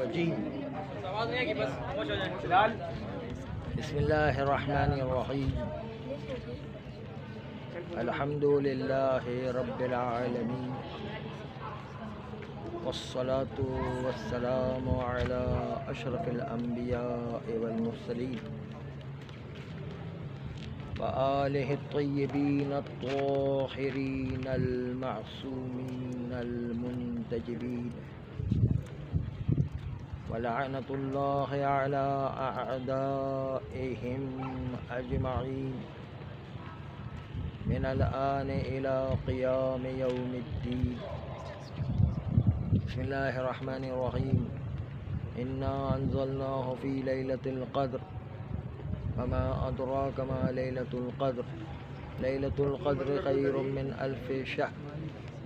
الرجيم بسم الله الرحمن الرحيم الحمد لله رب العالمين والصلاة والسلام على أشرف الأنبياء والمرسلين وآله الطيبين الطاهرين المعصومين المنتجبين ولعنة الله على أعدائهم أجمعين من الآن إلى قيام يوم الدين. بسم الله الرحمن الرحيم إنا أنزلناه في ليلة القدر وما أدراك ما ليلة القدر ليلة القدر خير من 1000 شهر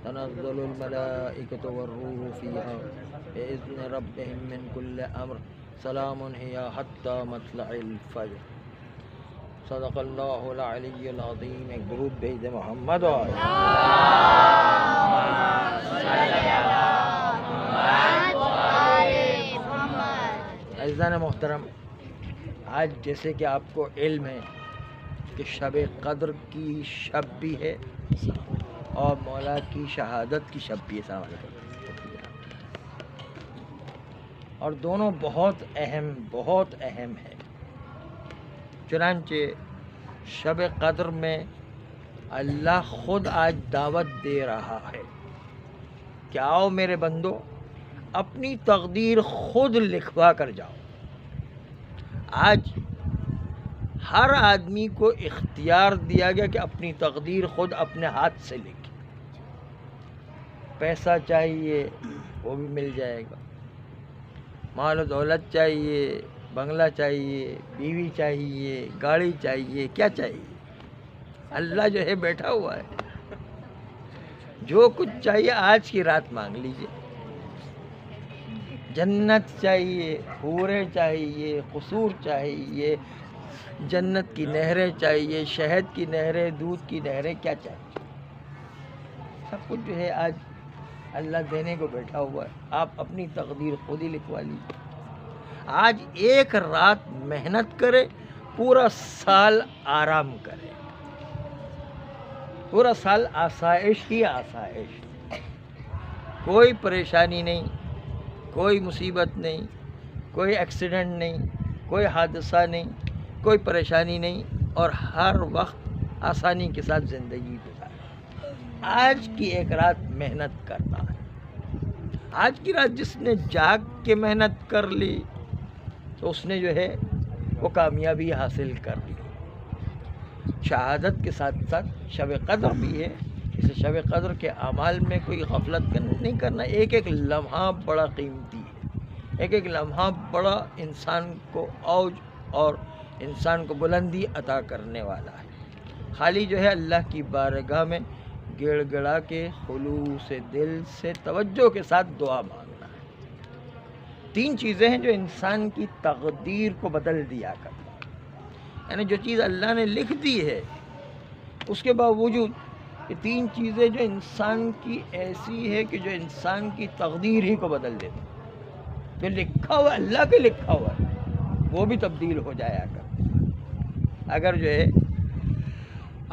تنزل الملائكة والروح فيها بإذن ربهم من كل أمر سلام هي حتى مطلع الفجر. صدق اللہ العلی العظیم. ایک درود بھیج دے محمد عزیزان محترم، آج جیسے کہ آپ کو علم ہے کہ شب قدر کی شب بھی ہے اور مولا کی شہادت کی شب بھی ہے. السلام علیکم. اور دونوں بہت اہم ہے. چنانچہ شب قدر میں اللہ خود آج دعوت دے رہا ہے کہ آؤ میرے بندو، اپنی تقدیر خود لکھوا کر جاؤ. آج ہر آدمی کو اختیار دیا گیا کہ اپنی تقدیر خود اپنے ہاتھ سے لکھے. پیسہ چاہیے وہ بھی مل جائے گا، مال و دولت چاہیے، بنگلہ چاہیے، بیوی چاہیے، گاڑی چاہیے، کیا چاہیے؟ اللہ جو ہے بیٹھا ہوا ہے. جو کچھ چاہیے آج کی رات مانگ لیجئے. جنت چاہیے، حوریں چاہیے، قصور چاہیے، جنت کی نہریں چاہیے، شہد کی نہریں، دودھ کی نہریں، کیا چاہیے؟ سب کچھ جو ہے آج اللہ دینے کو بیٹھا ہوا ہے. آپ اپنی تقدیر خود ہی لکھوا لیجیے. آج ایک رات محنت کرے، پورا سال آرام کرے. پورا سال آسائش ہی آسائش. کوئی پریشانی نہیں، کوئی مصیبت نہیں، کوئی ایکسیڈنٹ نہیں، کوئی حادثہ نہیں، کوئی پریشانی نہیں، اور ہر وقت آسانی کے ساتھ زندگی گزارے. آج کی ایک رات محنت کرنا ہے. آج کی رات جس نے جاگ کے محنت کر لی تو اس نے جو ہے وہ کامیابی حاصل کر لی. شہادت کے ساتھ ساتھ شب قدر بھی ہے. اس شب قدر کے اعمال میں کوئی غفلت نہیں کرنا. ایک ایک لمحہ بڑا قیمتی ہے. ایک ایک لمحہ بڑا انسان کو اوج اور انسان کو بلندی عطا کرنے والا ہے. خالی جو ہے اللہ کی بارگاہ میں گڑ گڑا کے خلوص دل سے توجہ کے ساتھ دعا مانگنا ہے. 3 چیزیں ہیں جو انسان کی تقدیر کو بدل دیا کرتا ہے. یعنی جو چیز اللہ نے لکھ دی ہے اس کے باوجود یہ 3 چیزیں جو انسان کی ایسی ہے کہ جو انسان کی تقدیر ہی کو بدل دیتی. جو لکھا ہوا اللہ کے لکھا ہوا ہے وہ بھی تبدیل ہو جایا کرتا. اگر جو ہے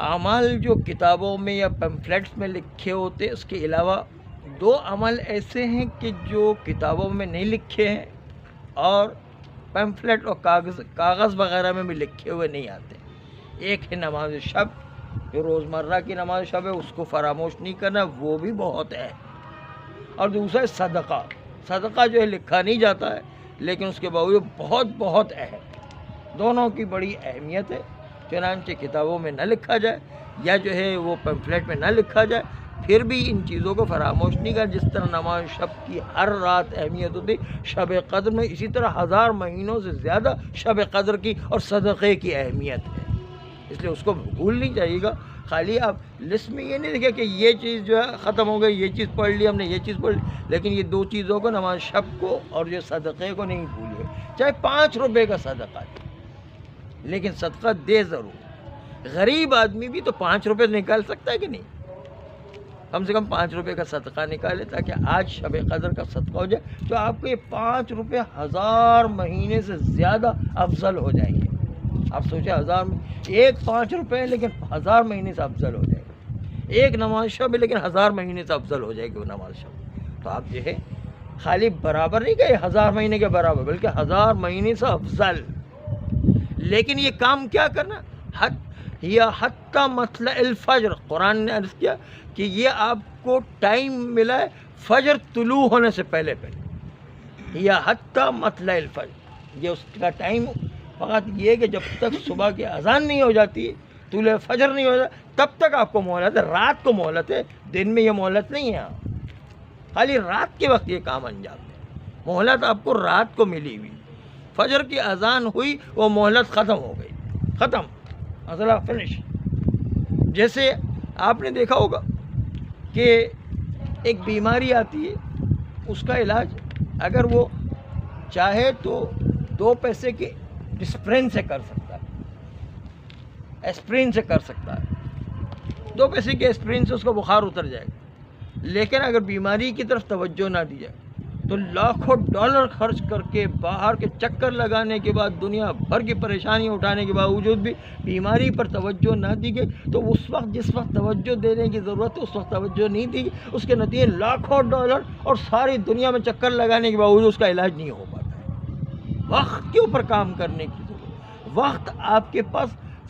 اعمال جو کتابوں میں یا پمفلیٹس میں لکھے ہوتے، اس کے علاوہ 2 عمل ایسے ہیں کہ جو کتابوں میں نہیں لکھے ہیں اور پمفلیٹ اور کاغذ وغیرہ میں بھی لکھے ہوئے نہیں آتے. ایک ہے نماز شب، جو روزمرہ کی نماز شب ہے اس کو فراموش نہیں کرنا، وہ بھی بہت ہے. اور دوسرا ہے صدقہ. صدقہ جو ہے لکھا نہیں جاتا ہے لیکن اس کے باوجود بہت اہم. دونوں کی بڑی اہمیت ہے. چنانچہ کتابوں میں نہ لکھا جائے یا جو ہے وہ پمفلیٹ میں نہ لکھا جائے، پھر بھی ان چیزوں کو فراموش نہیں کرنا. جس طرح نماز شب کی ہر رات اہمیت ہوتی، شب قدر میں اسی طرح 1000 مہینوں سے زیادہ شب قدر کی اور صدقے کی اہمیت ہے. اس لیے اس کو بھول نہیں جائیے گا. خالی آپ لسٹ میں یہ نہیں دیکھیں کہ یہ چیز جو ہے ختم ہو گئی، یہ چیز پڑھ لی ہم نے، یہ چیز پڑھ لی، لیکن یہ 2 چیزوں کو، نماز شب کو اور جو صدقے کو نہیں بھولیے. چاہے 5 روپے کا صدقہ دے لیکن صدقہ دے ضرور. غریب آدمی بھی تو 5 روپے نکال سکتا ہے کہ نہیں؟ کم سے کم 5 روپے کا صدقہ نکالے تاکہ آج شب قدر کا صدقہ ہو جائے، تو آپ کو یہ 5 روپے 1000 مہینے سے زیادہ افضل ہو جائیں گے۔ آپ سوچیں 5 روپے ہے لیکن 1000 مہینے سے افضل ہو جائے گا، ایک نماز شب ہے لیکن 1000 مہینے سے افضل ہو جائے گی وہ نماز شب۔ تو آپ جو ہے خالی برابر نہیں کہ 1000 مہینے کے برابر، بلکہ 1000 مہینے سے افضل۔ لیکن یہ کام کیا کرنا، یا حتی مطلع الفجر، قرآن نے عرض کیا کہ یہ آپ کو ٹائم ملا ہے فجر طلوع ہونے سے پہلے یا حتی مطلع الفجر، یہ اس کا ٹائم فقط یہ کہ جب تک صبح کی اذان نہیں ہو جاتی، طلوع فجر نہیں ہو جاتا، تب تک آپ کو مہلت ہے، رات کو مہلت ہے، دن میں یہ مہلت نہیں ہے، خالی رات کے وقت یہ کام انجام دیں۔ مہلت آپ کو رات کو ملی ہوئی، فجر کی اذان ہوئی وہ مہلت ختم ہو گئی، ختم، مسئلہ فنش۔ جیسے آپ نے دیکھا ہوگا کہ ایک بیماری آتی ہے، اس کا علاج اگر وہ چاہے تو 2 پیسے کے ڈسپرین سے کر سکتا ہے، ایسپرین سے کر سکتا ہے، 2 پیسے کے ایسپرین سے اس کا بخار اتر جائے گا۔ لیکن اگر بیماری کی طرف توجہ نہ دی جائے تو لاکھوں ڈالر خرچ کر کے باہر کے چکر لگانے کے بعد، دنیا بھر کی پریشانی اٹھانے کے باوجود بھی بیماری پر توجہ نہ دی گئی، تو اس وقت جس وقت توجہ دینے کی ضرورت ہے اس وقت توجہ نہیں دی گئی، اس کے نتیجے لاکھوں ڈالر اور ساری دنیا میں چکر لگانے کے باوجود اس کا علاج نہیں ہو پاتا ہے۔ وقت کے اوپر کام کرنے کی ضرورت، وقت آپ کے پاس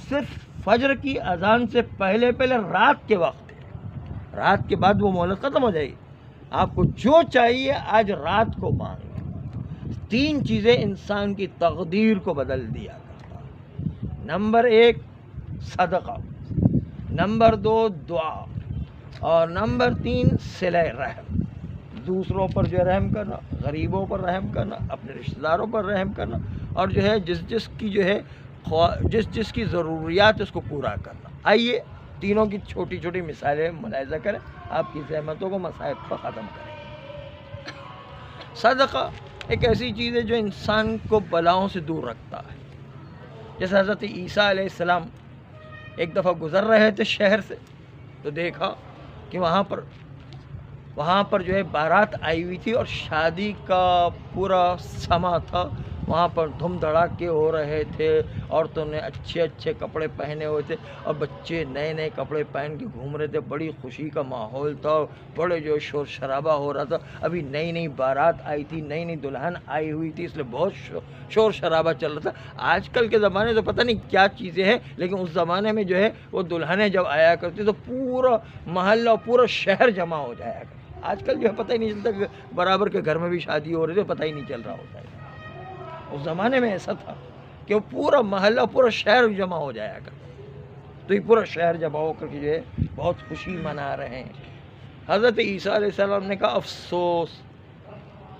صرف فجر کی اذان سے پہلے رات کے وقت ہے، رات کے بعد وہ مہلت ختم ہو جائے گی۔ آپ کو جو چاہیے آج رات کو مانگیں۔ 3 چیزیں انسان کی تقدیر کو بدل دیا کرتا ہے۔ نمبر 1 صدقہ، نمبر 2 دعا، اور نمبر 3 صلہ رحم، دوسروں پر جو رحم کرنا، غریبوں پر رحم کرنا، اپنے رشتہ داروں پر رحم کرنا، اور جو ہے جس کی جو ہے جس کی ضروریات اس کو پورا کرنا۔ آئیے تینوں کی چھوٹی چھوٹی مثالیں ملاحظہ کریں، آپ کی زحمتوں کو مصائب کو ختم کریں۔ صدقہ ایک ایسی چیز ہے جو انسان کو بلاؤں سے دور رکھتا ہے۔ جیسے حضرت عیسیٰ علیہ السلام ایک دفعہ گزر رہے تھے شہر سے، تو دیکھا کہ وہاں پر جو ہے بارات آئی ہوئی تھی اور شادی کا پورا سما تھا، وہاں پر دھوم دھڑاکے ہو رہے تھے، عورتوں نے اچھے اچھے کپڑے پہنے ہوئے تھے اور بچے نئے نئے کپڑے پہن کے گھوم رہے تھے، بڑی خوشی کا ماحول تھا، بڑے جو شور شرابہ ہو رہا تھا۔ ابھی نئی نئی بارات آئی تھی، نئی نئی دلہن آئی ہوئی تھی، اس لیے بہت شور شرابہ چل رہا تھا۔ آج کل کے زمانے تو پتہ نہیں کیا چیزیں ہیں، لیکن اس زمانے میں جو ہے وہ دلہنیں جب آیا کرتی تو پورا محلہ پورا شہر جمع ہو جایا کرتا۔ آج کل جو ہے پتہ ہی نہیں چلتا کہ برابر کے گھر میں بھی شادی ہو رہی تھی، پتہ ہی نہیں چل رہا ہوتا ہے۔ اس زمانے میں ایسا تھا کہ وہ پورا محلہ پورا شہر جمع ہو جایا کرتا، تو یہ پورا شہر جمع ہو کر کے جو ہے بہت خوشی منا رہے ہیں۔ حضرت عیسیٰ علیہ السلام نے کہا افسوس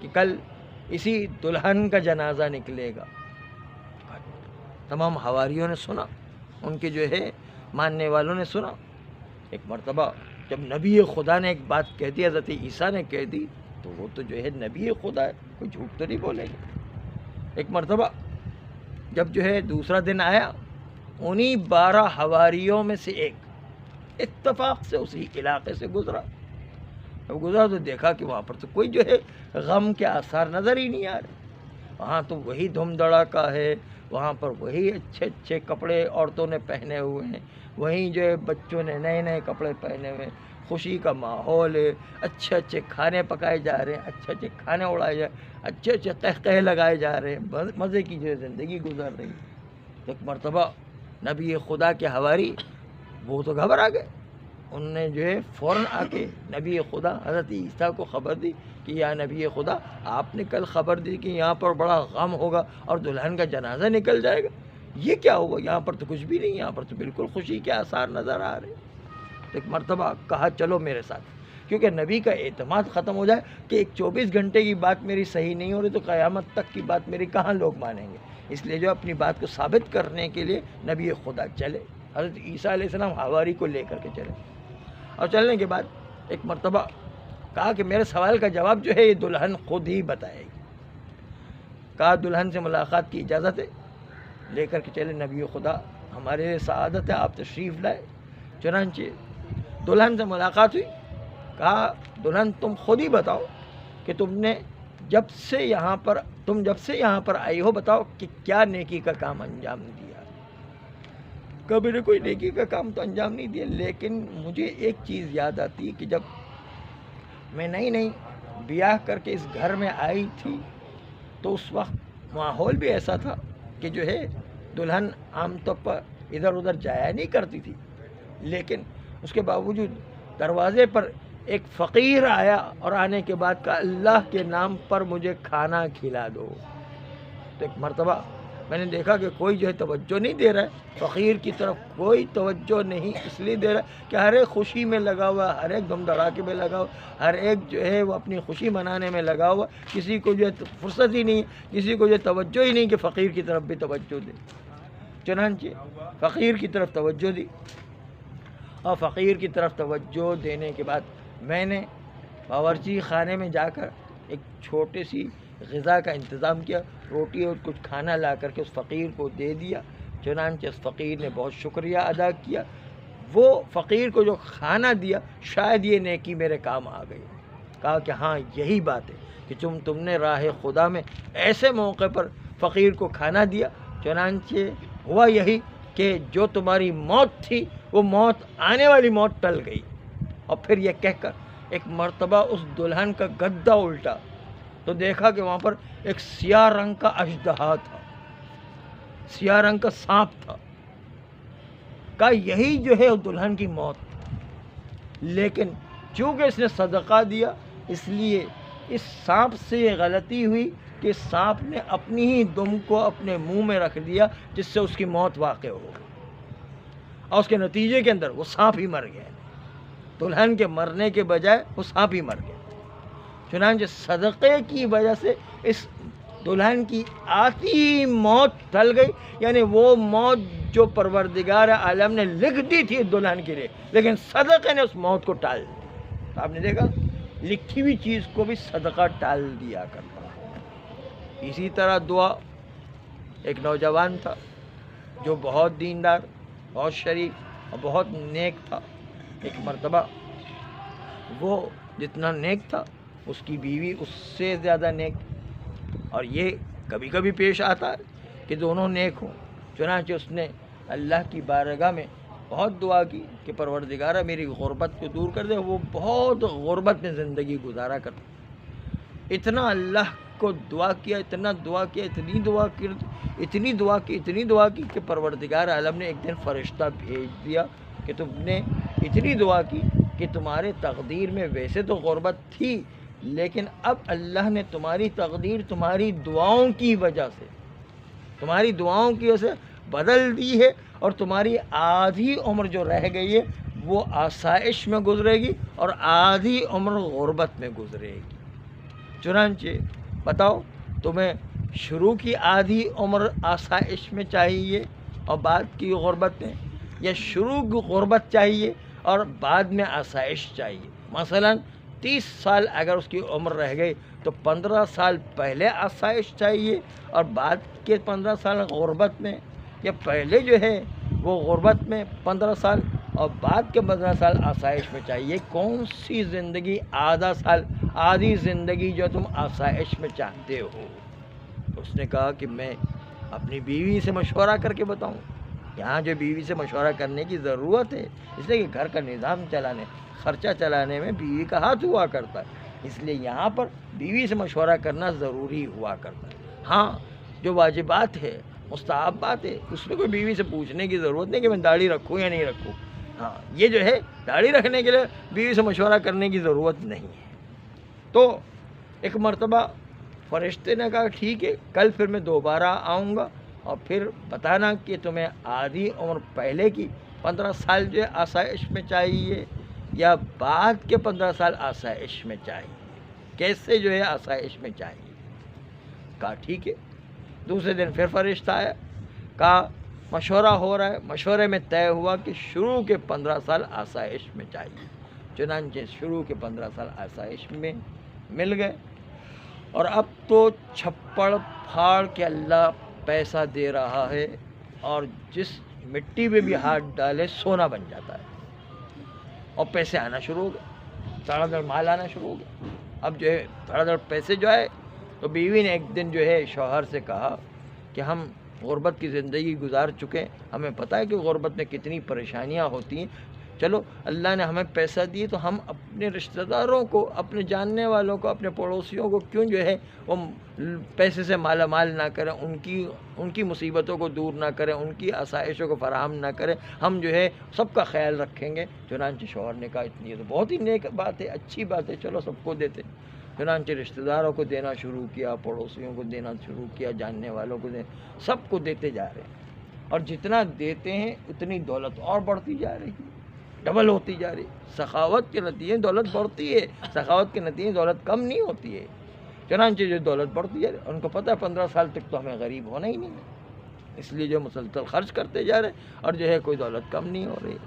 کہ کل اسی دلہن کا جنازہ نکلے گا۔ تمام حواریوں نے سنا، ان کے جو ہے ماننے والوں نے سنا۔ ایک مرتبہ جب نبی خدا نے ایک بات کہہ دی، حضرت عیسیٰ نے کہہ دی، تو وہ تو جو ہے نبی خدا ہے، کوئی جھوٹ تو نہیں بولے گا۔ ایک مرتبہ جب جو ہے دوسرا دن آیا، انہی 12 حواریوں میں سے ایک اتفاق سے اسی علاقے سے گزرا۔ جب گزرا تو دیکھا کہ وہاں پر تو کوئی جو ہے غم کے آثار نظر ہی نہیں آ رہے، وہاں تو وہی دھوم دھڑاکا ہے، وہاں پر وہی اچھے اچھے کپڑے عورتوں نے پہنے ہوئے ہیں، وہیں جو ہے بچوں نے نئے نئے کپڑے پہنے ہوئے ہیں، خوشی کا ماحول ہے، اچھے اچھے کھانے پکائے جا رہے ہیں، اچھے اچھے کھانے اڑائے جا رہے ہیں، اچھے اچھے قہقہے لگائے جا رہے ہیں، مزے کی جو ہے زندگی گزر رہی ہے۔ ایک مرتبہ نبی خدا کے حواری وہ تو گھبرا گئے، انہوں نے جو ہے فوراً آ کے نبی خدا حضرت عیسیٰ کو خبر دی کہ یا نبی خدا، آپ نے کل خبر دی کہ یہاں پر بڑا غم ہوگا اور دلہن کا جنازہ نکل جائے گا، یہ کیا ہوا؟ یہاں پر تو کچھ بھی نہیں، یہاں پر تو بالکل خوشی کے آثار نظر آ رہے ہیں۔ ایک مرتبہ کہا چلو میرے ساتھ، کیونکہ نبی کا اعتماد ختم ہو جائے کہ ایک 24 گھنٹے کی بات میری صحیح نہیں ہو رہی تو قیامت تک کی بات میری کہاں لوگ مانیں گے، اس لیے جو اپنی بات کو ثابت کرنے کے لیے نبی خدا چلے، حضرت عیسیٰ علیہ السلام حواری کو لے کر کے چلے، اور چلنے کے بعد ایک مرتبہ کہا کہ میرے سوال کا جواب جو ہے یہ دلہن خود ہی بتائے گی۔ کہا دلہن سے ملاقات کی اجازت ہے، لے کر کے چلے نبی خدا، ہمارے سعادت ہے آپ تشریف لائے۔ چنانچہ دلہن سے ملاقات ہوئی، کہا دلہن تم خود ہی بتاؤ کہ تم جب سے یہاں پر آئی ہو، بتاؤ کہ کیا نیکی کا کام انجام دیا۔ کبھی نے کوئی نیکی کا کام تو انجام نہیں دیا، لیکن مجھے ایک چیز یاد آتی کہ جب میں نئی بیاہ کر کے اس گھر میں آئی تھی تو اس وقت ماحول بھی ایسا تھا کہ جو ہے دلہن عام طور پر ادھر ادھر جایا نہیں کرتی تھی، لیکن اس کے باوجود دروازے پر ایک فقیر آیا اور آنے کے بعد کہا اللہ کے نام پر مجھے کھانا کھلا دو۔ تو ایک مرتبہ میں نے دیکھا کہ کوئی جو ہے توجہ نہیں دے رہا ہے فقیر کی طرف، کوئی توجہ نہیں اس لیے دے رہا ہے کہ ہر ایک خوشی میں لگا ہوا، ہر ایک دم دھڑاکے میں لگا ہوا، ہر ایک جو ہے وہ اپنی خوشی منانے میں لگا ہوا، کسی کو جو ہے فرصت ہی نہیں، کسی کو جو ہے توجہ ہی نہیں کہ فقیر کی طرف بھی توجہ دے۔ چنانچہ فقیر کی طرف توجہ دی، اور فقیر کی طرف توجہ دینے کے بعد میں نے باورچی خانے میں جا کر ایک چھوٹی سی غذا کا انتظام کیا، روٹی اور کچھ کھانا لا کر کے اس فقیر کو دے دیا۔ چنانچہ اس فقیر نے بہت شکریہ ادا کیا۔ وہ فقیر کو جو کھانا دیا شاید یہ نیکی میرے کام آ گئی۔ کہا کہ ہاں یہی بات ہے کہ تم نے راہ خدا میں ایسے موقع پر فقیر کو کھانا دیا، چنانچہ ہوا یہی کہ جو تمہاری موت تھی وہ موت، آنے والی موت ٹل گئی۔ اور پھر یہ کہہ کر ایک مرتبہ اس دلہن کا گدا الٹا تو دیکھا کہ وہاں پر ایک سیاہ رنگ کا اژدہا تھا، سیاہ رنگ کا سانپ تھا۔ کہا یہی جو ہے دلہن کی موت، لیکن چونکہ اس نے صدقہ دیا اس لیے اس سانپ سے یہ غلطی ہوئی کہ سانپ نے اپنی ہی دم کو اپنے منہ میں رکھ دیا، جس سے اس کی موت واقع ہو گئی، اور اس کے نتیجے کے اندر وہ سانپ ہی مر گیا۔ دلہن کے مرنے کے بجائے وہ سانپ ہی مر گیا۔ چنانچہ صدقے کی وجہ سے اس دلہن کی آتی ہی موت ٹل گئی، یعنی وہ موت جو پروردگار عالم نے لکھ دی تھی دلہن کے لیے، لیکن صدقے نے اس موت کو ٹال دی۔ تو آپ نے دیکھا لکھی ہوئی چیز کو بھی صدقہ ٹال دیا کرتا۔ اسی طرح دعا، ایک نوجوان تھا جو بہت دیندار، بہت شریف اور بہت نیک تھا۔ ایک مرتبہ وہ جتنا نیک تھا اس کی بیوی اس سے زیادہ نیک، اور یہ کبھی کبھی پیش آتا ہے کہ دونوں نیک ہوں۔ چنانچہ اس نے اللہ کی بارگاہ میں بہت دعا کی کہ پروردگارہ میری غربت کو دور کر دے۔ وہ بہت غربت میں زندگی گزارا کرتا، اتنا اللہ کو دعا کیا، اتنا دعا کیا، اتنی دعا کی کہ پروردگار عالم نے ایک دن فرشتہ بھیج دیا کہ تم نے اتنی دعا کی کہ تمہارے تقدیر میں ویسے تو غربت تھی، لیکن اب اللہ نے تمہاری تقدیر تمہاری دعاؤں کی وجہ سے بدل دی ہے، اور تمہاری آدھی عمر جو رہ گئی ہے وہ آسائش میں گزرے گی اور آدھی عمر غربت میں گزرے گی۔ چنانچہ بتاؤ تمہیں شروع کی آدھی عمر آسائش میں چاہیے اور بعد کی غربت میں، یا شروع کی غربت چاہیے اور بعد میں آسائش چاہیے؟ مثلا 30 سال اگر اس کی عمر رہ گئی تو 15 سال پہلے آسائش چاہیے اور بعد کے 15 سال غربت میں، یا پہلے جو ہے وہ غربت میں 15 سال اور بعد کے 15 سال آسائش میں چاہیے؟ کون سی زندگی، آدھی زندگی جو تم آسائش میں چاہتے ہو؟ اس نے کہا کہ میں اپنی بیوی سے مشورہ کر کے بتاؤں۔ یہاں جو بیوی سے مشورہ کرنے کی ضرورت ہے، اس لیے کہ گھر کا نظام چلانے، خرچہ چلانے میں بیوی کا ہاتھ ہوا کرتا ہے، اس لیے یہاں پر بیوی سے مشورہ کرنا ضروری ہوا کرتا ہے۔ ہاں جو واجبات ہے، مستحبات ہے، اس میں کوئی بیوی سے پوچھنے کی ضرورت نہیں کہ میں داڑھی رکھوں یا نہیں رکھوں۔ ہاں یہ جو ہے داڑھی رکھنے کے لیے بیوی سے مشورہ کرنے کی ضرورت نہیں ہے۔ تو ایک مرتبہ فرشتے نے کہا ٹھیک ہے، کل پھر میں دوبارہ آؤں گا اور پھر بتانا کہ تمہیں آدھی عمر پہلے کی 15 سال جو ہے آسائش میں چاہیے یا بعد کے 15 سال آسائش میں چاہیے، کیسے جو ہے آسائش میں چاہیے۔ کہا ٹھیک ہے۔ دوسرے دن پھر فرشتہ آیا، کہا مشورہ ہو رہا ہے، مشورے میں طے ہوا کہ شروع کے 15 سال آسائش میں چاہیے۔ چنانچہ شروع کے 15 سال آسائش میں مل گئے، اور اب تو چھپڑ پھاڑ کے اللہ پیسہ دے رہا ہے، اور جس مٹی میں بھی ہاتھ ڈالے سونا بن جاتا ہے، اور پیسے آنا شروع ہو گئے۔ دھڑا دھڑ مال آنا شروع ہو گیا. اب جو ہے دھڑا دھڑ پیسے جو آئے تو بیوی نے ایک دن جو ہے شوہر سے کہا کہ ہم غربت کی زندگی گزار چکے، ہمیں پتہ ہے کہ غربت میں کتنی پریشانیاں ہوتی ہیں، چلو اللہ نے ہمیں پیسہ دیے تو ہم اپنے رشتہ داروں کو، اپنے جاننے والوں کو، اپنے پڑوسیوں کو کیوں جو ہے وہ پیسے سے مالا مال نہ کریں، ان کی مصیبتوں کو دور نہ کریں، ان کی آسائشوں کو فراہم نہ کریں، ہم جو ہے سب کا خیال رکھیں گے. چنانچہ شوہر نے کہا اتنی یہ تو بہت ہی نیک بات ہے، اچھی بات ہے، چلو سب کو دیتے. چنانچہ رشتہ داروں کو دینا شروع کیا، پڑوسیوں کو دینا شروع کیا، جاننے والوں کو دینا، سب کو دیتے جا رہے ہیں. اور جتنا دیتے ہیں اتنی دولت اور بڑھتی جا رہی ہے، ڈبل ہوتی جا رہی. سخاوت کے نتیجے دولت بڑھتی ہے، سخاوت کے نتیجے دولت کم نہیں ہوتی ہے. چنانچہ جو دولت بڑھتی جا رہی ہے، ان کو پتہ ہے 15 سال تک تو ہمیں غریب ہونا ہی نہیں ہے، اس لیے جو مسلسل خرچ کرتے جا رہے ہیں اور جو ہے کوئی دولت کم نہیں ہو رہی.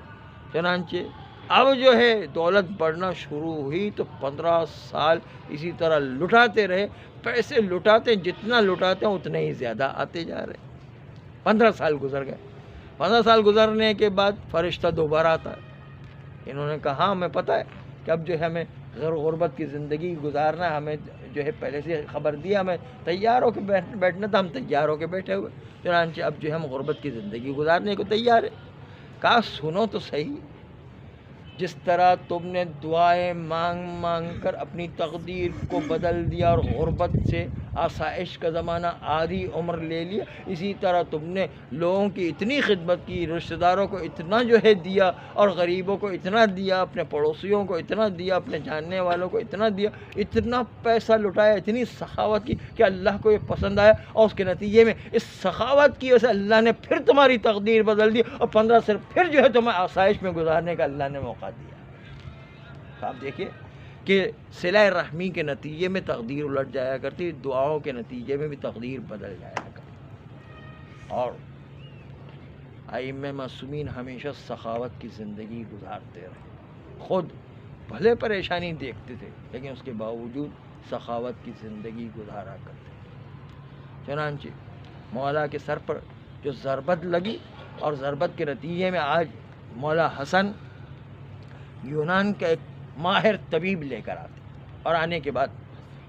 چنانچہ اب جو ہے دولت بڑھنا شروع ہوئی تو 15 سال اسی طرح لٹاتے رہے. پیسے لٹاتے جتنا لٹاتے ہیں اتنے ہی زیادہ آتے جا رہے. 15 سال گزر گئے. 15 سال گزرنے کے بعد فرشتہ دوبارہ آتا ہے. انہوں نے کہا ہاں ہمیں پتہ ہے کہ اب جو ہے ہمیں غربت کی زندگی گزارنا، ہمیں جو ہے پہلے سے خبر دیا، ہمیں تیار ہو کے بیٹھنا تھا، ہم تیار ہو کے بیٹھے ہوئے. چنانچہ اب جو ہم غربت کی زندگی گزارنے کو تیار ہیں. کہا سنو تو صحیح، جس طرح تم نے دعائیں مانگ مانگ کر اپنی تقدیر کو بدل دیا اور غربت سے آسائش کا زمانہ آدھی عمر لے لیا، اسی طرح تم نے لوگوں کی اتنی خدمت کی، رشتہ داروں کو اتنا جو ہے دیا، اور غریبوں کو اتنا دیا، اپنے پڑوسیوں کو اتنا دیا، اپنے جاننے والوں کو اتنا دیا، اتنا پیسہ لٹایا، اتنی سخاوت کی کہ اللہ کو یہ پسند آیا. اور اس کے نتیجے میں اس سخاوت کی وجہ سے اللہ نے پھر تمہاری تقدیر بدل دی، اور 15 سے پھر جو ہے تمہیں آسائش میں گزارنے کا اللہ نے موقع دیا. آپ دیکھیے کہ صلہ رحمی کے نتیجے میں تقدیر الٹ جایا کرتی، دعاؤں کے نتیجے میں بھی تقدیر بدل جایا کرتی. اور ائمہ معصومین ہمیشہ سخاوت کی زندگی گزارتے رہے. خود بھلے پریشانی دیکھتے تھے لیکن اس کے باوجود سخاوت کی زندگی گزارا کرتے تھے. چنانچہ مولا کے سر پر جو ضربت لگی، اور ضربت کے نتیجے میں آج مولا حسن یونان کا ایک ماہر طبیب لے کر آتے، اور آنے کے بعد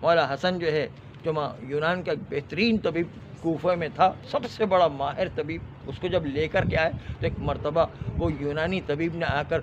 مولا حسن جو ہے جو یونان کا ایک بہترین طبیب کوفہ میں تھا، سب سے بڑا ماہر طبیب، اس کو جب لے کر کے آئے تو ایک مرتبہ وہ یونانی طبیب نے آ کر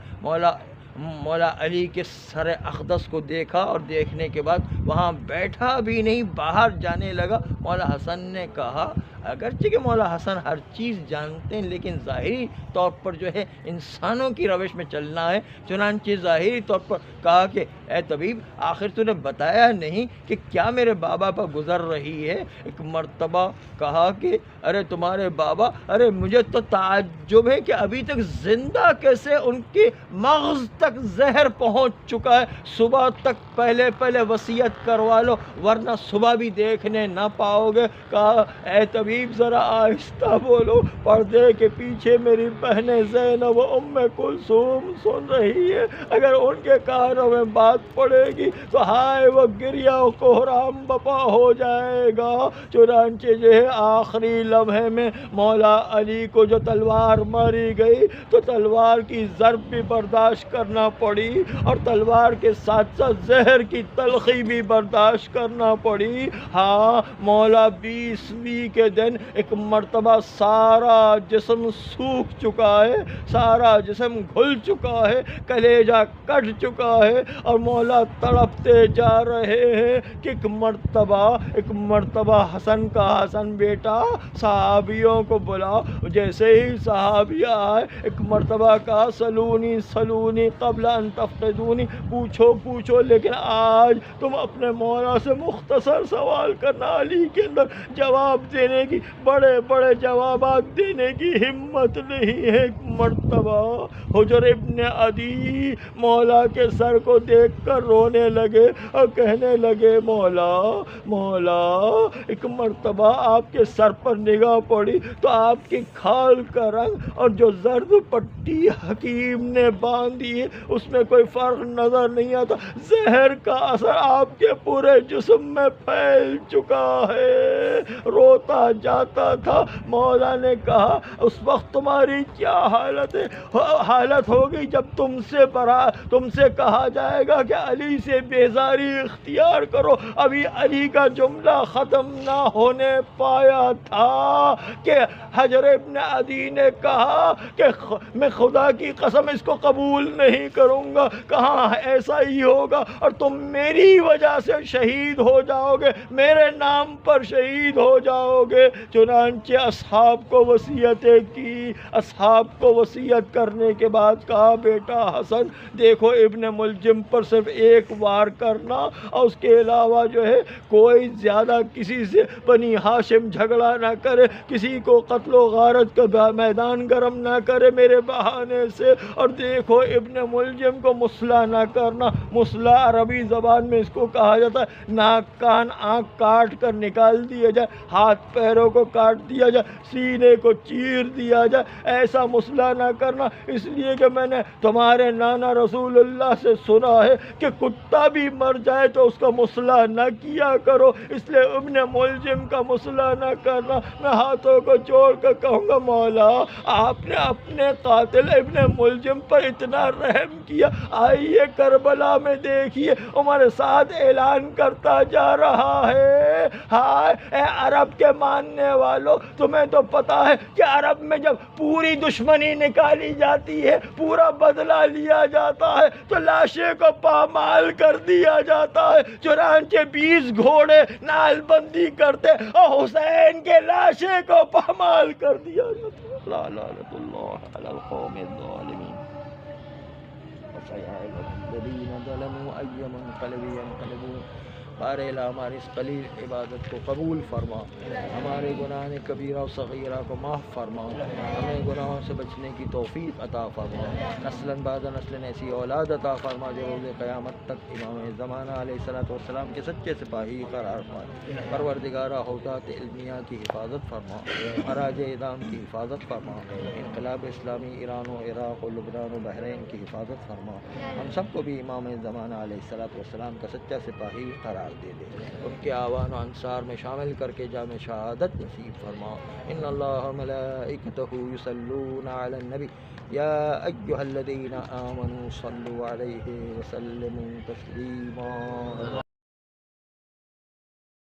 مولا علی کے سر اقدس کو دیکھا، اور دیکھنے کے بعد وہاں بیٹھا بھی نہیں، باہر جانے لگا. مولا حسن نے کہا اگرچہ کہ مولا حسن ہر چیز جانتے ہیں لیکن ظاہری طور پر جو ہے انسانوں کی روش میں چلنا ہے. چنانچہ ظاہری طور پر کہا کہ اے طبیب آخر تو نے بتایا نہیں کہ کیا میرے بابا پر گزر رہی ہے. ایک مرتبہ کہا کہ ارے تمہارے بابا، ارے مجھے تو تعجب ہے کہ ابھی تک زندہ کیسے، ان کے مغز تک زہر پہنچ چکا ہے. صبح تک پہلے وصیت کروا لو ورنہ صبح بھی دیکھنے نہ پاؤ گے. کہا اے طبیب ذرا آہستہ بولو، پردے کے پیچھے میری بہنیں زینب و ام کلثوم سن رہی ہے، اگر ان کے کانوں میں بات پڑے گی تو ہائے وہ گریہ و کوہرام بپا ہو جائے گا. چنانچہ جو ہے آخری لمحے میں مولا علی کو جو تلوار ماری گئی تو تلوار کی ضرب بھی برداشت کرنا پڑی، اور تلوار کے ساتھ ساتھ زہر کی تلخی بھی برداشت کرنا پڑی. ہاں مولا 20ویں کے دن ایک مرتبہ سارا جسم سوکھ چکا ہے، سارا جسم گھل چکا ہے، کلیجہ کٹ چکا ہے، اور مولا تڑپتے جا رہے ہیں کہ ایک مرتبہ حسن کا حسن بیٹا صحابیوں کو بلاؤ. جیسے ہی صحابی آئے ایک مرتبہ کہا سلونی قبل ان تفقدونی، پوچھو لیکن آج تم اپنے مولا سے مختصر سوال کرنا، علی کے اندر جواب دینے کی، بڑے جوابات دینے کی ہمت نہیں ہے. ایک مرتبہ حجر ابن عدی مولا کے سر کو دیکھ کر رونے لگے اور کہنے لگے مولا ایک مرتبہ آپ کے سر پر نگاہ پڑی تو آپ کی کھال کا رنگ اور جو زرد پٹی حکیم نے باندھی ہے اس میں کوئی فرق نظر نہیں آتا، زہر کا اثر آپ کے پورے جسم میں پھیل چکا ہے. روتا جاتا تھا، مولا نے کہا اس وقت تمہاری کیا حالت ہوگی جب تم سے کہا جائے گا کہ علی سے بیزاری اختیار کرو۔ ابھی علی کا جملہ ختم نہ ہونے پایا تھا کہ حجر ابن عدی نے کہا کہ میں خدا کی قسم اس کو قبول نہیں کروں گا، کہاں ایسا ہی ہوگا اور تم میری وجہ سے شہید ہو جاؤ گے، میرے نام پر شہید ہو جاؤ گے۔ چنانچہ اصحاب کو وصیتیں کی، اصحاب کو وصیت کرنے کے بعد کہا بیٹا حسن دیکھو ابن ملجم پر صرف ایک وار کرنا اور اس کے علاوہ جو ہے کوئی زیادہ کسی سے بنی ہاشم جھگڑا نہ کرے، کسی کو قتل و غارت کا میدان گرم نہ کرے میرے بہانے سے، اور دیکھو ابن ملجم کو مسلح نہ کرنا۔ مسلح عربی زبان میں اس کو کہا جاتا ہے ناک کان آنکھ کاٹ کر نکال دیا جائے، ہاتھ پیروں کو کاٹ دیا جائے، سینے کو چیر دیا جائے، ایسا مسلح نہ کرنا، اس لیے کہ میں نے تمہارے نانا رسول اللہ سے سنا ہے کہ کتا بھی مر جائے تو اس کا مسلح نہ کیا کرو، اس لیے ابن ملجم کا مسلح نہ کرنا۔ میں ہاتھوں کو جوڑ کر کہوں گا مولا آپ نے اپنے قاتل ابن ملجم پر اتنا رحم کیا، آئیے کربلا میں دیکھیے عمر سعد اعلان کرتا جا رہا ہے ہائے اے عرب کے ماننے والوں، تمہیں تو پتا ہے کہ عرب میں جب پوری دشمنی نکالی جاتی ہے، پورا بدلہ لیا جاتا ہے تو لاشیں کو پامال کر دیا جاتا ہے، چنانچہ 20 گھوڑے نال بندی کرتے اور حسین کے لاشیں کو پامال کر دیا جاتا ہے۔ لا لعنت اللہ علی القوم الظالمین وسيعلم الذين ظلموا أي منقلب ينقلبون۔ بارے ہماری اس قلیل عبادت کو قبول فرما، ہمارے گناہ کبیرہ و صغیرہ کو معاف فرما، ہمیں گناہوں سے بچنے کی توفیق عطا فرما، نسلاً بعد نسل ایسی اولاد عطا فرما جو روز قیامت تک امام زمانہ علیہ السلام کے سچے سپاہی قرار پائے۔ پروردگارہ حوزات علمیہ کی حفاظت فرما، مراج اعدام کی حفاظت فرما، انقلاب اسلامی ایران و عراق و لبنان و بحرین کی حفاظت فرما، ہم سب کو بھی امام زمانہ علیہ السلام کا سچا سپاہی قرار دے دے، ان کے آوان و انصار میں شامل کر کے جامع شہادت نصیب فرما۔ ان اللہ و ملائکتہ یصلون علی النبی یا ایھا الذین آمنوا صلوا علیہ وسلموا تسلیما۔